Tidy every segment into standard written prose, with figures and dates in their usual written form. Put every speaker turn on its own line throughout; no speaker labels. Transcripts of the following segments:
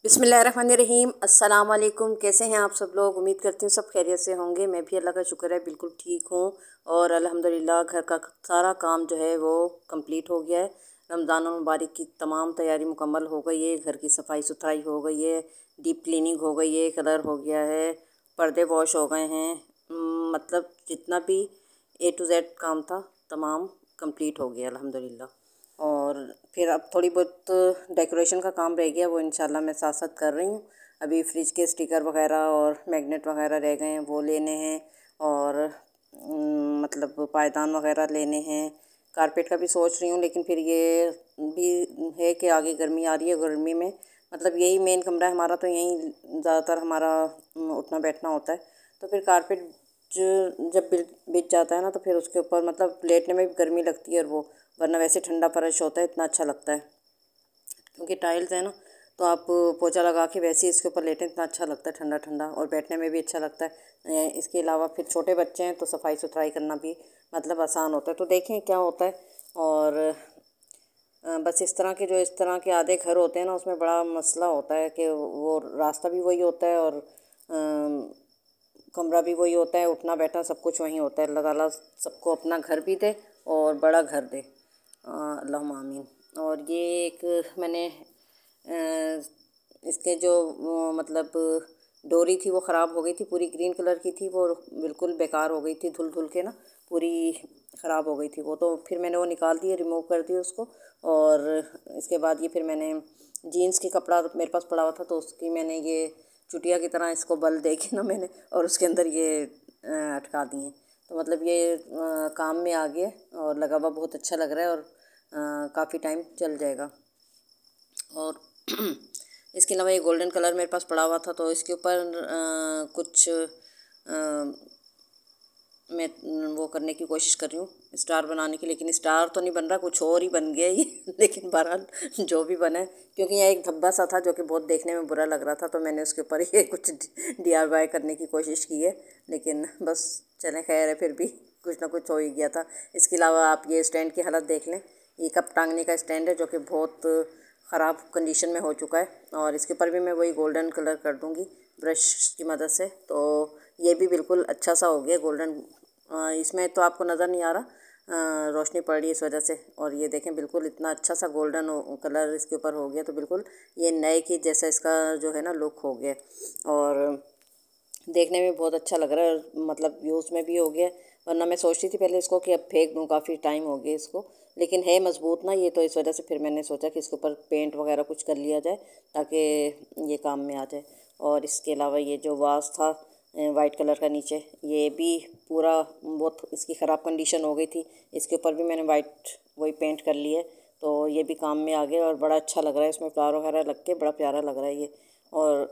बिस्मिल्लाहिर्रहमानिर्रहीम। अस्सलाम वालेकुम। कैसे हैं आप सब लोग? उम्मीद करती हूँ सब खैरियत से होंगे। मैं भी अल्लाह का शुक्र है बिल्कुल ठीक हूँ। और अल्हम्दुलिल्लाह घर का सारा काम जो है वो कंप्लीट हो गया है। रमज़ान मुबारक की तमाम तैयारी मुकम्मल हो गई है। घर की सफाई सुथराई हो गई है, डीप क्लीनिंग हो गई है, कलर हो गया है, पर्दे वॉश हो गए हैं। मतलब जितना भी A to Z काम था तमाम कंप्लीट हो गया अल्हम्दुलिल्लाह। और फिर अब थोड़ी बहुत डेकोरेशन का काम रह गया, वो इंशाल्लाह मैं साथ साथ कर रही हूँ। अभी फ्रिज के स्टिकर वगैरह और मैग्नेट वगैरह रह गए हैं, वो लेने हैं। और मतलब पायदान वगैरह लेने हैं। कारपेट का भी सोच रही हूँ, लेकिन फिर ये भी है कि आगे गर्मी आ रही है। गर्मी में मतलब यही मेन कमरा है हमारा, तो यहीं ज़्यादातर हमारा उठना बैठना होता है। तो फिर कारपेट जब बिछ जाता है ना, तो फिर उसके ऊपर मतलब लेटने में भी गर्मी लगती है। और वो वरना वैसे ठंडा फर्श होता है, इतना अच्छा लगता है। क्योंकि टाइल्स है ना, तो आप पोछा लगा के वैसे ही इसके ऊपर लेटें, इतना अच्छा लगता है ठंडा ठंडा, और बैठने में भी अच्छा लगता है। इसके अलावा फिर छोटे बच्चे हैं तो सफाई सुथराई करना भी मतलब आसान होता है। तो देखें क्या होता है। और बस इस तरह के आधे घर होते हैं ना, उसमें बड़ा मसला होता है कि वो रास्ता भी वही होता है और कमरा भी वही होता है, उठना बैठना सब कुछ वहीं होता है। अल्लाह ताला सबको अपना घर भी दे और बड़ा घर दे, अल्लाहुम्मा आमीन। और ये एक मैंने इसके जो मतलब डोरी थी वो ख़राब हो गई थी, पूरी ग्रीन कलर की थी, वो बिल्कुल बेकार हो गई थी, धुल धुल के ना पूरी ख़राब हो गई थी वो। तो फिर मैंने वो निकाल दी, रिमूव कर दी उसको। और इसके बाद ये फिर मैंने जीन्स की कपड़ा मेरे पास पड़ा हुआ था, तो उसकी मैंने ये चुटिया की तरह इसको बल दे के ना मैंने और उसके अंदर ये अटका दिए। तो मतलब ये काम में आ गया और लगा हुआ बहुत अच्छा लग रहा है, और काफ़ी टाइम चल जाएगा। और इसके अलावा ये गोल्डन कलर मेरे पास पड़ा हुआ था, तो इसके ऊपर कुछ मैं वो करने की कोशिश कर रही हूँ, स्टार बनाने की। लेकिन स्टार तो नहीं बन रहा, कुछ और ही बन गया ये लेकिन बहरहाल जो भी बना है, क्योंकि यहाँ एक धब्बा सा था जो कि बहुत देखने में बुरा लग रहा था, तो मैंने उसके ऊपर ये कुछ DIY करने की कोशिश की है। लेकिन बस चलें, खैर है, फिर भी कुछ ना कुछ हो ही गया था। इसके अलावा आप ये स्टैंड की हालत देख लें। ये कप टांगने का स्टैंड है जो कि बहुत ख़राब कंडीशन में हो चुका है, और इसके ऊपर भी मैं वही गोल्डन कलर कर दूँगी ब्रश की मदद से। तो ये भी बिल्कुल अच्छा सा हो गया गोल्डन। इसमें तो आपको नज़र नहीं आ रहा, रोशनी पड़ रही है इस वजह से। और ये देखें बिल्कुल इतना अच्छा सा गोल्डन कलर इसके ऊपर हो गया, तो बिल्कुल ये नए की जैसा इसका जो है ना लुक हो गया। और देखने में बहुत अच्छा लग रहा है, मतलब यूज़ में भी हो गया। वरना मैं सोचती थी पहले इसको कि अब फेंक दूँ, काफ़ी टाइम हो गया इसको, लेकिन है मज़बूत ना ये, तो इस वजह से फिर मैंने सोचा कि इसके ऊपर पेंट वगैरह कुछ कर लिया जाए ताकि ये काम में आ जाए। और इसके अलावा ये जो वास था वाइट कलर का नीचे, ये भी पूरा बहुत इसकी ख़राब कंडीशन हो गई थी। इसके ऊपर भी मैंने वाइट वही पेंट कर लिया है, तो ये भी काम में आ गया और बड़ा अच्छा लग रहा है। इसमें फ्लावर वगैरह लग के बड़ा प्यारा लग रहा है ये। और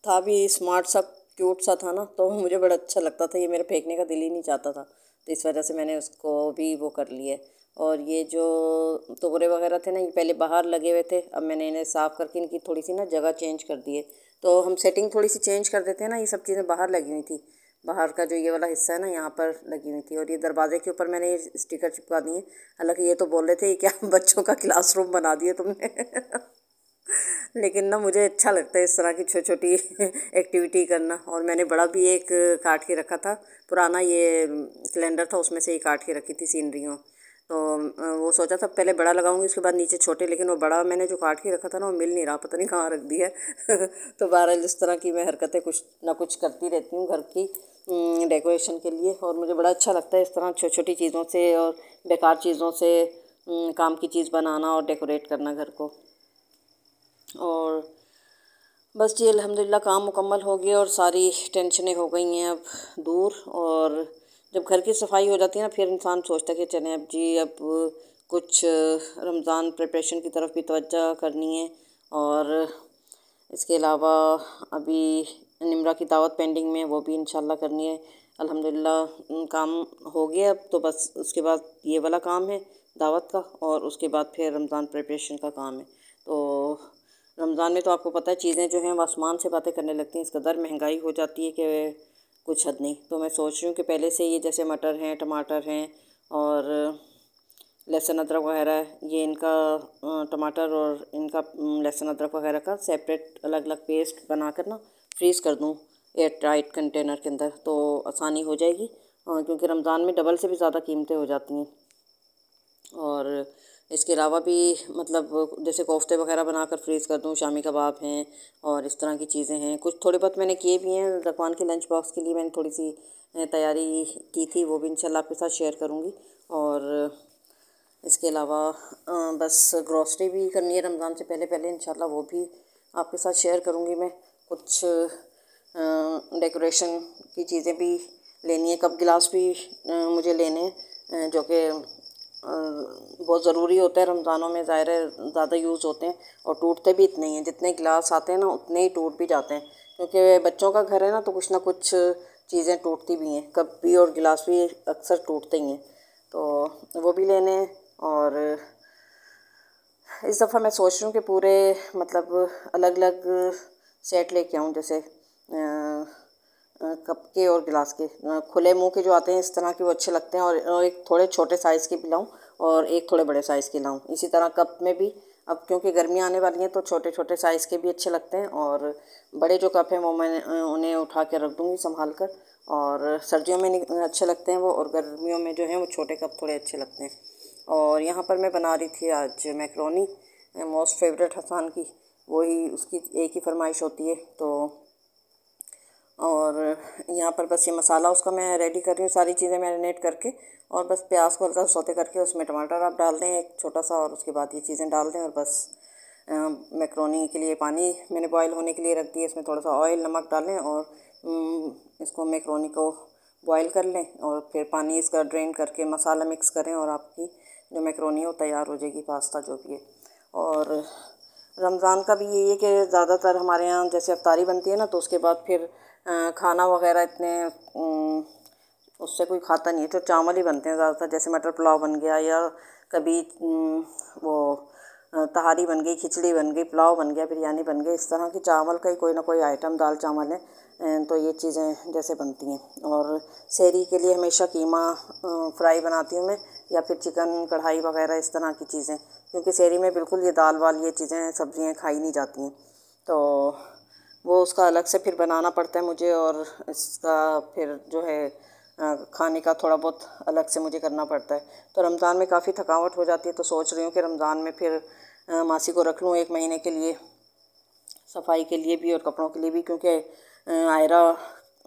था भी स्मार्ट सा, क्यूट सा था ना, तो मुझे बड़ा अच्छा लगता था। ये मेरा फेंकने का दिल ही नहीं चाहता था, तो इस वजह से मैंने उसको भी वो कर लिया। और ये जो तोगरे वगैरह थे ना, ये पहले बाहर लगे हुए थे, अब मैंने इन्हें साफ़ करके इनकी थोड़ी सी ना जगह चेंज कर दी है। तो हम सेटिंग थोड़ी सी चेंज कर देते हैं ना, ये सब चीज़ें बाहर लगी हुई थी। बाहर का जो ये वाला हिस्सा है ना, यहाँ पर लगी हुई थी। और ये दरवाजे के ऊपर मैंने ये स्टिकर चिपका दिए। हालांकि ये तो बोल रहे थे ये क्या बच्चों का क्लासरूम बना दिए तुमने लेकिन ना मुझे अच्छा लगता है इस तरह की छोटी छोटी एक्टिविटी करना। और मैंने बड़ा भी एक काट के रखा था, पुराना ये कैलेंडर था, उसमें से ही काट के रखी थी सीनरियों। तो वो सोचा था पहले बड़ा लगाऊंगी, उसके बाद नीचे छोटे, लेकिन वो बड़ा मैंने जो काट के रखा था ना, वो मिल नहीं रहा, पता नहीं कहाँ रख दिया है तो बहरहाल इस तरह की मैं हरकतें कुछ ना कुछ करती रहती हूँ घर की डेकोरेशन के लिए। और मुझे बड़ा अच्छा लगता है इस तरह छोटी छोटी चीज़ों से और बेकार चीज़ों से काम की चीज़ बनाना और डेकोरेट करना घर को। और बस जी अल्हम्दुलिल्लाह काम मुकम्मल हो गया और सारी टेंशनें हो गई हैं अब दूर। और जब घर की सफाई हो जाती है ना, फिर इंसान सोचता है कि चलें अब जी, अब कुछ रमज़ान प्रिपरेशन की तरफ भी तवज्जो करनी है। और इसके अलावा अभी निमरा की दावत पेंडिंग में, वो भी इंशाल्लाह करनी है। अल्हम्दुलिल्लाह काम हो गया अब, तो बस उसके बाद ये वाला काम है दावत का, और उसके बाद फिर रमज़ान प्रिपरेशन का काम है। तो रमज़ान में तो आपको पता है चीज़ें जो हैं वो आसमान से बातें करने लगती हैं, इस कदर महंगाई हो जाती है कि कुछ हद नहीं। तो मैं सोच रही हूँ कि पहले से ये जैसे मटर हैं, टमाटर हैं, और लहसुन अदरक वगैरह, ये इनका टमाटर और इनका लहसुन अदरक वगैरह का सेपरेट अलग अलग पेस्ट बनाकर ना फ्रीज़ कर दूँ एयर टाइट कंटेनर के अंदर, तो आसानी हो जाएगी। क्योंकि रमज़ान में डबल से भी ज़्यादा कीमतें हो जाती हैं। और इसके अलावा भी मतलब जैसे कोफ्ते वगैरह बनाकर फ्रीज़ कर दूँ, शामी कबाब हैं और इस तरह की चीज़ें हैं। कुछ थोड़े बहुत मैंने किए भी हैं ज़कवान के लंच बॉक्स के लिए, मैंने थोड़ी सी तैयारी की थी, वो भी इंशाल्लाह आपके साथ शेयर करूँगी। और इसके अलावा बस ग्रॉसरी भी करनी है रमज़ान से पहले पहले, इंशाल्लाह वो भी आपके साथ शेयर करूँगी मैं। कुछ डेकोरेशन की चीज़ें भी लेनी है, कप गिलास भी मुझे लेने हैं, जो कि बहुत ज़रूरी होता है रमज़ानों में, ज़ाहिर है ज़्यादा यूज़ होते हैं और टूटते भी इतने ही हैं, जितने गिलास आते हैं ना उतने ही टूट भी जाते हैं। क्योंकि बच्चों का घर है ना, तो कुछ ना कुछ चीज़ें टूटती भी हैं, कप भी और गिलास भी अक्सर टूटते ही हैं, तो वो भी लेने हैं। और इस दफ़ा मैं सोच रही हूँ कि पूरे मतलब अलग अलग सेट लेके आऊँ, जैसे कप के और गिलास के, खुले मुंह के जो आते हैं इस तरह के वो अच्छे लगते हैं, और एक थोड़े छोटे साइज़ के भी लाऊं और एक थोड़े बड़े साइज़ के लाऊं। इसी तरह कप में भी अब क्योंकि गर्मियाँ आने वाली हैं तो छोटे छोटे साइज़ के भी अच्छे लगते हैं, और बड़े जो कप हैं वो मैं उन्हें उठा के रख दूँगी संभाल कर। और सर्दियों में अच्छे लगते हैं वो, और गर्मियों में जो है वो छोटे कप थोड़े अच्छे लगते हैं। और यहाँ पर मैं बना रही थी आज मैकरोनी, मोस्ट फेवरेट हसान की, वही उसकी एक ही फरमाइश होती है। तो और यहाँ पर बस ये मसाला उसका मैं रेडी कर रही हूँ, सारी चीज़ें मैरिनेट करके, और बस प्याज को हल्का सौते करके उसमें टमाटर आप डाल दें एक छोटा सा, और उसके बाद ये चीज़ें डाल दें, और बस मैक्रोनी के लिए पानी मैंने बॉईल होने के लिए रख दिया, इसमें थोड़ा सा ऑयल नमक डालें और इसको मैक्रोनी को बॉईल कर लें, और फिर पानी इसका ड्रेन करके मसाला मिक्स करें, और आपकी जो मैक्रोनी है वो तैयार हो जाएगी, पास्ता जो भी है। और रमज़ान का भी यही है कि ज़्यादातर हमारे यहाँ जैसे अफ्तारी बनती है ना, तो उसके बाद फिर खाना वगैरह इतने उससे कोई खाता नहीं है, तो चावल ही बनते हैं ज़्यादातर, जैसे मटर पुलाव बन गया, या कभी वो तहारी बन गई, खिचड़ी बन गई, पुलाव बन गया, बिरयानी बन गई, इस तरह की चावल का ही कोई ना कोई आइटम, दाल चावल है, तो ये चीज़ें जैसे बनती हैं। और सहरी के लिए हमेशा कीमा फ्राई बनाती हूँ मैं, या फिर चिकन कढ़ाई वगैरह इस तरह की चीज़ें, क्योंकि सहरी में बिल्कुल ये दाल वाल ये चीज़ें सब्ज़ियाँ खाई नहीं जाती हैं, तो वो उसका अलग से फिर बनाना पड़ता है मुझे, और इसका फिर जो है खाने का थोड़ा बहुत अलग से मुझे करना पड़ता है। तो रमज़ान में काफ़ी थकावट हो जाती है, तो सोच रही हूँ कि रमज़ान में फिर मासी को रख लूँ 1 महीने के लिए, सफाई के लिए भी और कपड़ों के लिए भी, क्योंकि आयरा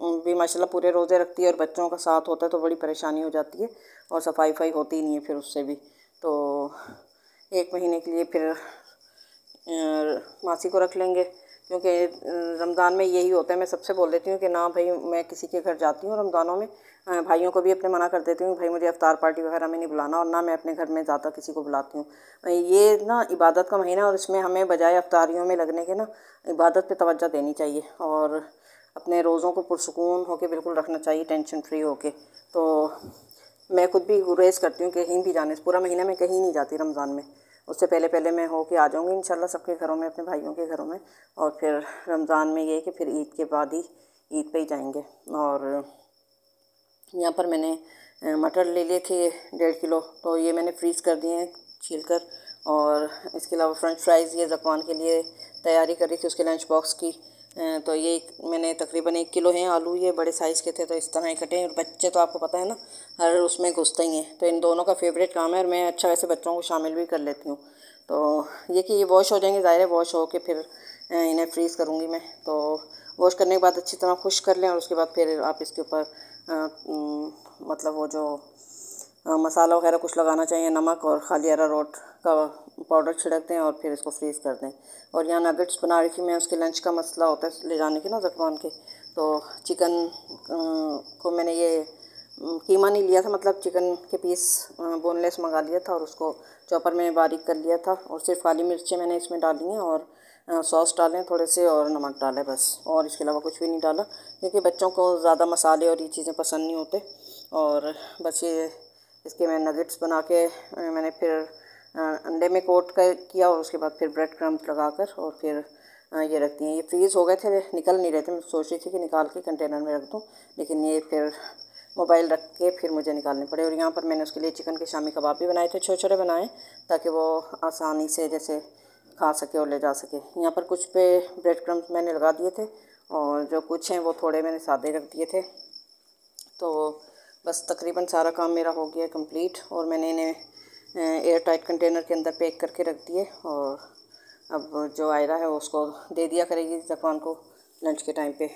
भी माशाल्लाह पूरे रोज़े रखती है, और बच्चों का साथ होता है तो बड़ी परेशानी हो जाती है, और सफाई होती ही नहीं है फिर उससे भी। तो 1 महीने के लिए फिर मासी को रख लेंगे, क्योंकि रमज़ान में यही होता है। मैं सबसे बोल देती हूँ कि ना भाई, मैं किसी के घर जाती हूँ रमज़ानों में, भाइयों को भी अपने मना कर देती हूँ, भाई मुझे इफ्तार पार्टी वगैरह में नहीं बुलाना, और ना मैं अपने घर में ज़्यादा किसी को बुलाती हूँ। ये ना इबादत का महीना, और इसमें हमें बजाय इफ्तारियों में लगने के ना इबादत पे तवज्जो देनी चाहिए, और अपने रोज़ों को पुरसुकून होके बिल्कुल रखना चाहिए, टेंशन फ्री होके। तो मैं खुद भी गुरेज करती हूँ कि कहीं भी जाने से, पूरा महीना मैं कहीं नहीं जाती रमज़ान में, उससे पहले पहले मैं हो के आ जाऊँगी इंशाल्लाह सबके घरों में, अपने भाइयों के घरों में, और फिर रमज़ान में ये है कि फिर ईद के बाद ही ईद पे ही जाएंगे। और यहाँ पर मैंने मटर ले लिए थे 1.5 किलो, तो ये मैंने फ्रीज़ कर दिए हैं छील कर। और इसके अलावा फ्रेंच फ्राइज़ ये ज़कवान के लिए तैयारी कर रही थी उसके लंच बॉक्स की, तो ये मैंने तकरीबन 1 किलो हैं आलू, ये बड़े साइज़ के थे, तो इस तरह इकट्ठे हैं, और बच्चे तो आपको पता है ना हर उसमें घुसते ही हैं, तो इन दोनों का फेवरेट काम है, और मैं अच्छा वैसे बच्चों को शामिल भी कर लेती हूँ। तो ये कि ये वॉश हो जाएंगे, ज़ाहिर है वॉश हो के फिर इन्हें फ्रीज़ करूँगी मैं। तो वॉश करने के बाद अच्छी तरह खुश कर लें, और उसके बाद फिर आप इसके ऊपर मतलब वो जो मसाला वगैरह कुछ लगाना चाहिए, नमक और खाली अरारोट का पाउडर छिड़क दें, और फिर इसको फ्रीज़ कर दें। और यहाँ नगेट्स बना रही थी मैं, उसके लंच का मसला होता है ले जाने के ना ज़कवान के, तो चिकन को मैंने ये कीमा नहीं लिया था, मतलब चिकन के पीस बोनलेस मंगा लिया था, और उसको चॉपर में बारीक कर लिया था, और सिर्फ काली मिर्चें मैंने इसमें डाली हैं, और सॉस डालें थोड़े से, और नमक डालें बस, और इसके अलावा कुछ भी नहीं डाला, क्योंकि बच्चों को ज़्यादा मसाले और ये चीज़ें पसंद नहीं होते। और बस ये इसके मैं नगेट्स बना के मैंने फिर अंडे में कोट कर किया, और उसके बाद फिर ब्रेड क्रम्स लगा कर, और फिर ये रख दिए। ये फ्रीज़ हो गए थे, निकल नहीं रहे थे, मैं सोच रही थी कि निकाल के कंटेनर में रख दूँ, लेकिन ये फिर मोबाइल रख के फिर मुझे निकालने पड़े। और यहाँ पर मैंने उसके लिए चिकन के शामी कबाब भी बनाए थे, छोटे छोटे बनाए ताकि वो आसानी से जैसे खा सके और ले जा सके। यहाँ पर कुछ पे ब्रेड क्रम्स मैंने लगा दिए थे और जो कुछ हैं वो थोड़े मैंने सादे रख दिए थे। तो बस तकरीबन सारा काम मेरा हो गया कंप्लीट और मैंने इन्हें एयर टाइट कंटेनर के अंदर पैक करके रख दिए। और अब जो आयरा है उसको दे दिया करेगी ज़फ़ान को लंच के टाइम पे।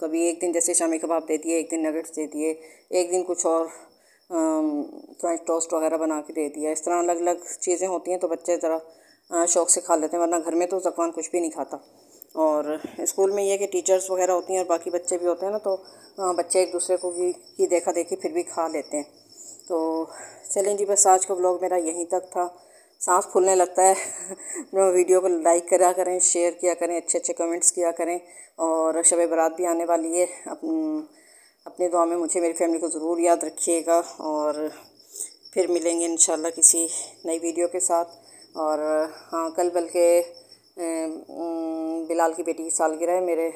कभी एक दिन जैसे शामी कबाब दे दिए, एक दिन नगेट्स दे दिए, एक दिन कुछ और फ्रेंच टोस्ट वगैरह बना के दे दिया। इस तरह अलग अलग चीज़ें होती हैं तो बच्चे ज़रा शौक़ से खा लेते हैं, वरना घर में तो ज़फ़ान कुछ भी नहीं खाता। और स्कूल में ये है कि टीचर्स वगैरह होती हैं और बाकी बच्चे भी होते हैं ना, तो बच्चे एक दूसरे को की देखा देखी फिर भी खा लेते हैं। तो चलें जी, बस आज का व्लॉग मेरा यहीं तक था। सांस फूलने लगता है वीडियो को लाइक करा करें, शेयर किया करें, अच्छे अच्छे कमेंट्स किया करें। और शब बारात भी आने वाली है, अपनी दुआ में मुझे मेरी फैमिली को ज़रूर याद रखिएगा। और फिर मिलेंगे इंशाल्लाह किसी नई वीडियो के साथ। और हाँ, कल बल्कि बिलाल की बेटी की सालगिरह है, मेरे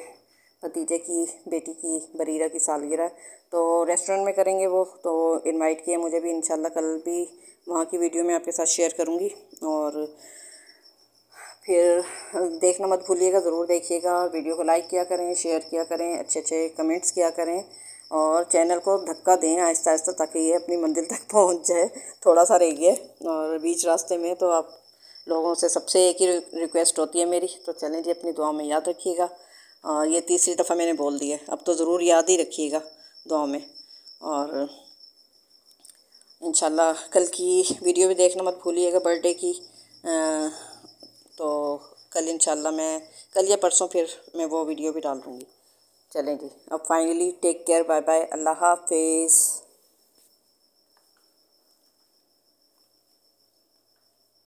भतीजे की बेटी की बरीरा की सालगिरह है, तो रेस्टोरेंट में करेंगे वो, तो इनवाइट किया मुझे भी। इंशाल्लाह कल भी वहाँ की वीडियो मैं आपके साथ शेयर करूँगी। और फिर देखना मत भूलिएगा, ज़रूर देखिएगा। वीडियो को लाइक किया करें, शेयर किया करें, अच्छे अच्छे कमेंट्स किया करें और चैनल को धक्का दें आहिस्ता आहिस्ता ताकि ये अपनी मंजिल तक पहुंच जाए। थोड़ा सा रह गया और बीच रास्ते में, तो आप लोगों से सबसे एक ही रिक्वेस्ट होती है मेरी, तो चलें जी, अपनी दुआ में याद रखिएगा। ये तीसरी दफ़ा मैंने बोल दिया, अब तो ज़रूर याद ही रखिएगा दुआ में। और इंशाल्लाह कल की वीडियो भी देखना मत भूलिएगा, बर्थडे की। तो कल इंशाल्लाह मैं कल या परसों फिर मैं वो वीडियो भी डाल दूँगी। चलें जी, अब finally take care, bye bye, अल्लाह हाफिज़।